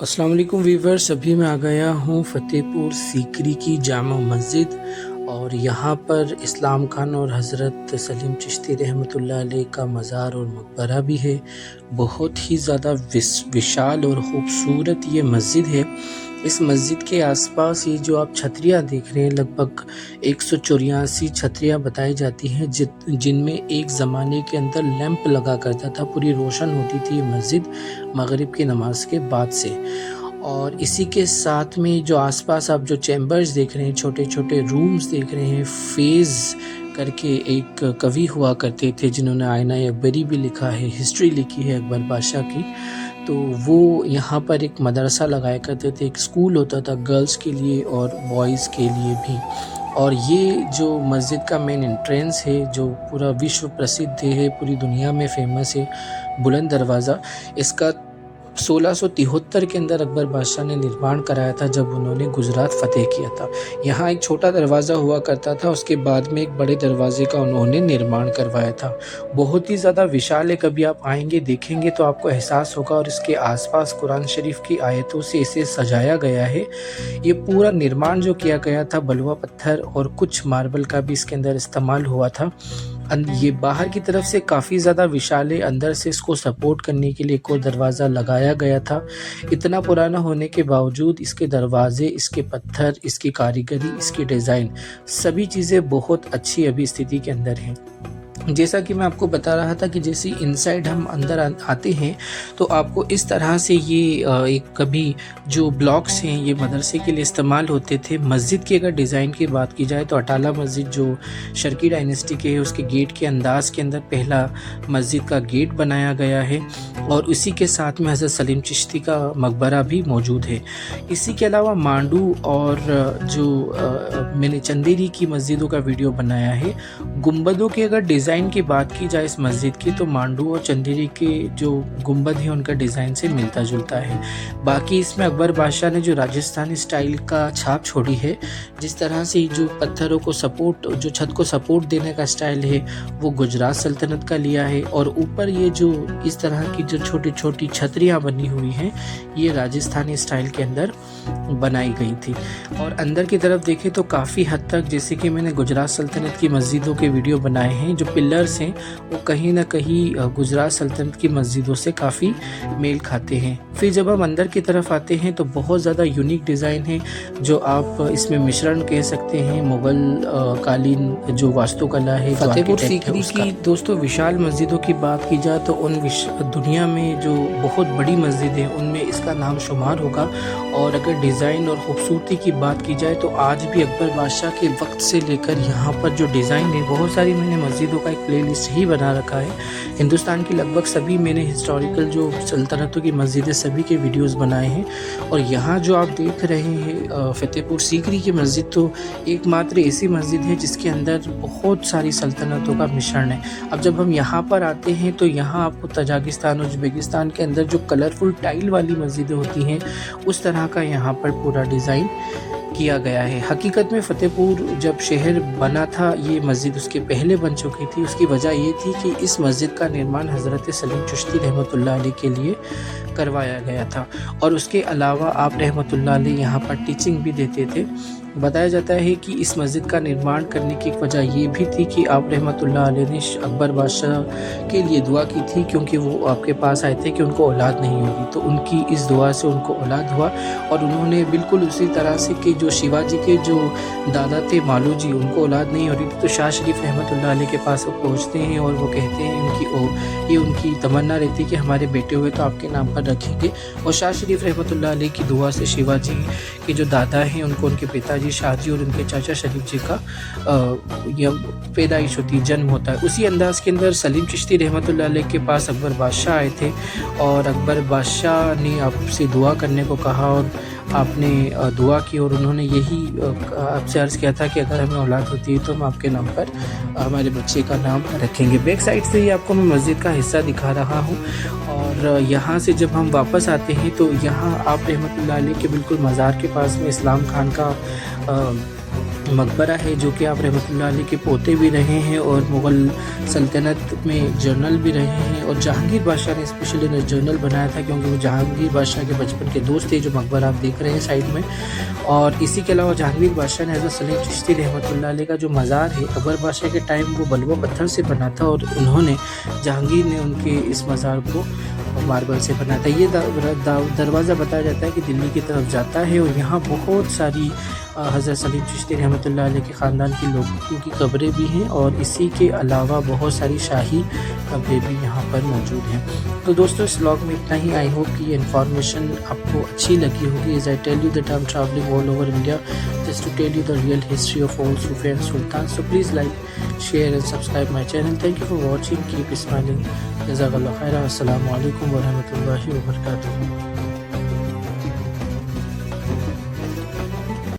अस्सलाम वालेकुम वीवर्स, अभी मैं आ गया हूँ फ़तेहपुर सीकरी की जामा मस्जिद और यहाँ पर इस्लाम खान और हज़रत सलीम चिश्ती रहमतुल्लाह अलैह का मज़ार और मकबरा भी है। बहुत ही ज़्यादा विशाल और ख़ूबसूरत ये मस्जिद है। इस मस्जिद के आसपास ये जो आप छतरियाँ देख रहे हैं, लगभग 184 छतरियाँ बताई जाती हैं जिनमें एक ज़माने के अंदर लैंप लगा करता था, पूरी रोशन होती थी ये मस्जिद मगरिब की नमाज के बाद से। और इसी के साथ में जो आसपास आप जो चैम्बर्स देख रहे हैं, छोटे-छोटे रूम्स देख रहे हैं, फ़ेज़ करके एक कवि हुआ करते थे जिन्होंने आईना अकबरी भी लिखा है, हिस्ट्री लिखी है अकबर बादशाह की। तो वो यहाँ पर एक मदरसा लगाया करते थे, एक स्कूल होता था गर्ल्स के लिए और बॉयज़ के लिए भी। और ये जो मस्जिद का मेन एंट्रेंस है, जो पूरा विश्व प्रसिद्ध है, पूरी दुनिया में फ़ेमस है, बुलंद दरवाज़ा, इसका 1673 के अंदर अकबर बादशाह ने निर्माण कराया था जब उन्होंने गुजरात फ़तेह किया था। यहाँ एक छोटा दरवाज़ा हुआ करता था, उसके बाद में एक बड़े दरवाज़े का उन्होंने निर्माण करवाया था। बहुत ही ज़्यादा विशाल है, कभी आप आएँगे देखेंगे तो आपको एहसास होगा। और इसके आसपास कुरान शरीफ की आयतों से इसे सजाया गया है। ये पूरा निर्माण जो किया गया था, बलुआ पत्थर और कुछ मार्बल का भी इसके अंदर इस्तेमाल हुआ था। ये बाहर की तरफ से काफ़ी ज़्यादा विशाल है, अंदर से इसको सपोर्ट करने के लिए एक और दरवाज़ा लगाया गया था। इतना पुराना होने के बावजूद इसके दरवाज़े, इसके पत्थर, इसकी कारीगरी, इसकी डिज़ाइन, सभी चीज़ें बहुत अच्छी अभी स्थिति के अंदर हैं। जैसा कि मैं आपको बता रहा था कि जैसे इनसाइड हम अंदर आते हैं तो आपको इस तरह से ये एक कभी जो ब्लॉक्स हैं ये मदरसे के लिए इस्तेमाल होते थे। मस्जिद की अगर डिज़ाइन की बात की जाए तो अटाला मस्जिद जो शर्की डायनेस्टी के है, उसके गेट के अंदाज़ के अंदर पहला मस्जिद का गेट बनाया गया है और उसी के साथ में हज़रत सलीम चिश्ती का मकबरा भी मौजूद है। इसी के अलावा मांडू और जो मैंने चंदेरी की मस्जिदों का वीडियो बनाया है, गुंबदों की अगर डिज़ाइन की बात की जाए इस मस्जिद की तो मांडू और चंदेरी के जो गुंबद हैं उनका डिज़ाइन से मिलता जुलता है। बाकी इसमें अकबर बादशाह ने जो राजस्थानी स्टाइल का छाप छोड़ी है, जिस तरह से जो पत्थरों को सपोर्ट, जो छत को सपोर्ट देने का स्टाइल है वो गुजरात सल्तनत का लिया है। और ऊपर ये जो इस तरह की जो छोटी छोटी छतरियाँ बनी हुई हैं ये राजस्थानी स्टाइल के अंदर बनाई गई थी। और अंदर की तरफ देखें तो काफ़ी हद तक, जैसे कि मैंने गुजरात सल्तनत की मस्जिदों के वीडियो बनाए हैं, जो पिलर्स हैं वो कहीं ना कहीं गुजरात सल्तनत की मस्जिदों से काफ़ी मेल खाते हैं। फिर जब हम अंदर की तरफ आते हैं तो बहुत ज़्यादा यूनिक डिज़ाइन है, जो आप इसमें मिश्रण कह सकते हैं मुग़ल कालीन जो वास्तुकला है। फतेहपुर सीकरी की दोस्तों विशाल मस्जिदों की बात की जाए तो उन दुनिया में जो बहुत बड़ी मस्जिद है उनमें इसका नाम शुमार होगा। और अगर डिज़ाइन और ख़ूबसूरती की बात की जाए तो आज भी अकबर बादशाह के वक्त से लेकर यहाँ पर जो डिज़ाइन है, बहुत सारी मैंने मस्जिदों का एक प्लेलिस्ट ही बना रखा है। हिंदुस्तान की लगभग सभी मैंने हिस्टोरिकल जो सल्तनतों की मस्जिदें सभी के वीडियोस बनाए हैं। और यहाँ जो आप देख रहे हैं फ़तेहपुर सीकरी की मस्जिद, तो एकमात्र ऐसी मस्जिद है जिसके अंदर बहुत सारी सल्तनतों का मिश्रण है। अब जब हम यहाँ पर आते हैं तो यहाँ आपको तजाकिस्तान और उज़्बेकिस्तान के अंदर जो कलरफुल टाइल वाली मस्जिदें होती हैं उस तरह का यहाँ पर पूरा डिज़ाइन किया गया है। हकीकत में फ़तेहपुर जब शहर बना था, ये मस्जिद उसके पहले बन चुकी थी। उसकी वजह ये थी कि इस मस्जिद का निर्माण हज़रत सलीम चिश्ती रहमतुल्लाह अलैह के लिए करवाया गया था। और उसके अलावा आप रहमतुल्लाह अलैह यहाँ पर टीचिंग भी देते थे। बताया जाता है कि इस मस्जिद का निर्माण करने की वजह ये भी थी कि आप रहमतुल्लाह अलैह ने अकबर बादशाह के लिए दुआ की थी, क्योंकि वो आपके पास आए थे कि उनको औलाद नहीं होगी, तो उनकी इस दुआ से उनको औलाद हुआ। और उन्होंने बिल्कुल उसी तरह से कि जो शिवाजी के जो दादा थे मालू जी, उनको औलाद नहीं हो रही थी, तो शाह शरीफ रहमतुल्लाह अलैह के पास वो पहुँचते हैं और वो कहते हैं ये उनकी तमन्ना रहती कि हमारे बेटे हुए तो आपके नाम पर रखेंगे। और शाह शरीफ रहमतुल्लाह अलैह की दुआ से शिवाजी के जो दादा हैं उनको उनके पिताजी शाहजी और उनके चाचा शरीफ जी का पैदाइश होती, जन्म होता है। उसी अंदाज़ के अंदर सलीम चिश्ती रहमतुल्लाह अलैह के पास अकबर बादशाह आए थे और अकबर बादशाह ने आपसे दुआ करने को कहा और आपने दुआ की और उन्होंने यही आपसे अर्ज़ किया था कि अगर हमें औलाद होती है तो हम आपके नाम पर हमारे बच्चे का नाम रखेंगे। बैक साइड से ही आपको मैं मस्जिद का हिस्सा दिखा रहा हूँ। और यहाँ से जब हम वापस आते हैं तो यहाँ आप रहमतुल्लाह अलैह के बिल्कुल मज़ार के पास में इस्लाम खान का मकबरा है जो कि आप रहमतुल्लाह अलैह के पोते भी रहे हैं और मुग़ल सल्तनत में जनरल भी रहे हैं। और जहांगीर बादशाह ने स्पेशली इन्हें जनरल बनाया था क्योंकि वो जहांगीर बादशाह के बचपन के दोस्त थे, जो मकबरा आप देख रहे हैं साइड में। और इसी के अलावा जहांगीर बादशाह ने हज़रत सलीम चिश्ती रहमतुल्लाह अलैह का जो मज़ार है अकबर बादशाह के टाइम वो बलुआ पत्थर से बना था और उन्होंने जहांगीर ने उनके इस मज़ार को मार्बल से बनाया था। ये दरवाज़ा बताया जाता है कि दिल्ली की तरफ जाता है और यहाँ बहुत सारी हज़रत सलीम चिश्ती रहमतुल्लाह अलैह के ख़ानदान के लोगों की कब्रें भी हैं और इसी के अलावा बहुत सारी शाही कब्रें भी यहाँ पर मौजूद हैं। तो दोस्तों इस व्लॉग में इतना ही। आई होप कि ये इन्फॉर्मेशन आपको अच्छी लगी होगी। As I tell you that I am travelling all over India just to tell you the real history of all Sufi and sultan. So please like, share and subscribe my channel. Thank you for watching, keep smiling, जज़ाकल्लाह खैर। अस्सलामु अलैकुम व रहमतुल्लाहि व बरकातुहू।